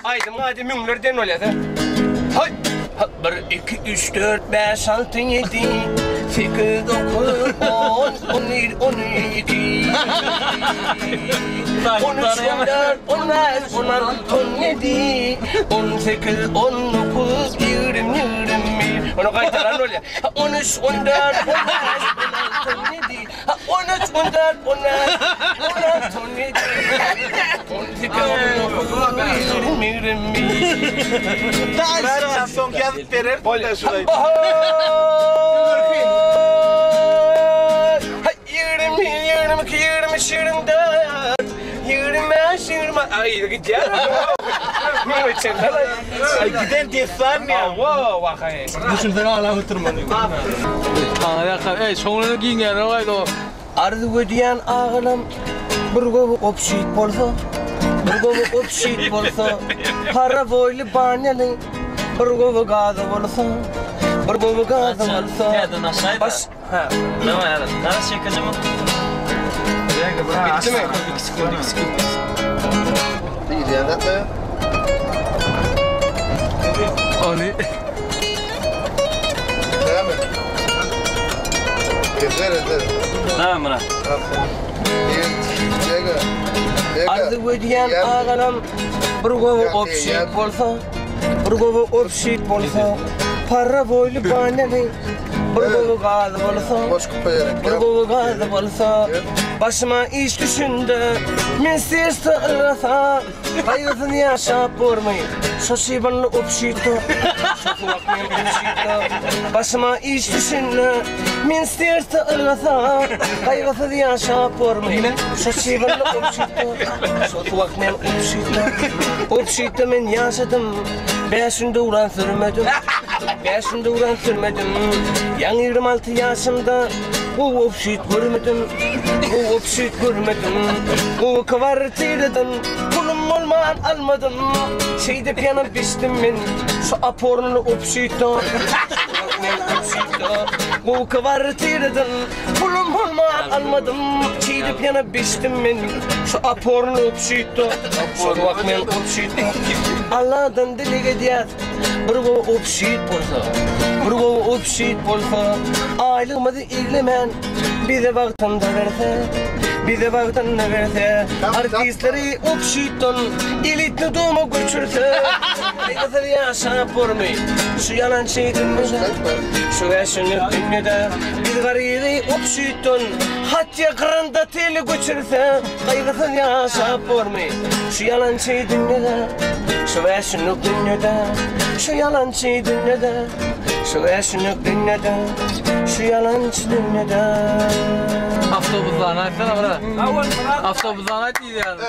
Aydım hadi münlerden öyle de. Hay. 1, 2, 3, 4, 5, 6, 7, 8, 9, 10, 11, 12, 13, 14, 15, 16, 17, 18, 19, 20, 21. Onu kaytaran öyle. 13, 14, 15, 16, 17, 13, 14, 15, 16, 17, 18, 19, 20, 21. Ver son gelip verir. Olha, şurayı. Yirmi, 22, 23, 24, 25, 20. Ay, gidiyor. Ay giden defan ya. Wow, vakay. Düşünsene hala oturmadı. Sonunu giyin yani oydu. Ardı ödeyen ağlam, bir govu opşit bolsa, bir govu opşit bolsa, para boylu banyalı, bir govu gazı bolsa, bir govu gazı bolsa. Nereden aşağıda? Baş, ha. Ne var ya? Neresi çekeceğim? Bitti mi? İyi diyen de. Onu. Değil mi? Gezer eder. Tamam bana. Ardı ödeyen ağlam, bir govu opşit bolsa, bir govu opşit bolsa, para boylu banyalı, bir govu gazı bolsa. Boş kupaya. Bir govu gazı bolsa, başıma iş düşündü, men sesle ılgasa, kaygısını yaşap durmayı, şaşıbanlı opşito, şaşıbakmen opşito. Başıma iş düşündü, men sesle ılgasa, kaygısını yaşap durmayı, şaşıbanlı opşito, şaşıbakmen opşito. Opşito men yaşadım, beşinde uğran sürmedim, beşinde uğran sürmedim. Yan 26 yaşımda bu opşit görmedim, bu opşit görmedim. Bu kvartiradan pulum olmadan almadım. Şeyde piyano biçtim ben, şu apornlu opşito. Bu kvartiradan pulum olmadan almadım. Şeyde piyano biçtim ben, şu apornlu opşito. Şu vakmen opşito. Allah'tan dili gidiyat, bir bu opşit bolsa, bir bu opşit bolsa. Aylığımızı ilgilemen, bize vaktinde verse, bize vaktinde verse. Artistleri opşiton, elitli doğumu göçürse. Kaygısını yaşap durmayı, şu yalan şey dünyada, şu yaşını dünyada. Biz garibi opşiton, hatta kırında teli göçürse. Kaygısını yaşap durmayı, şu yalan şey dünyada, şu yaşını dünyada. Şu yalan şey dünyada, şu yaşını dünyada, şu yalancı dünyada. Avtobuslarına açsana bana. Avtobuslarına aç iyi yani.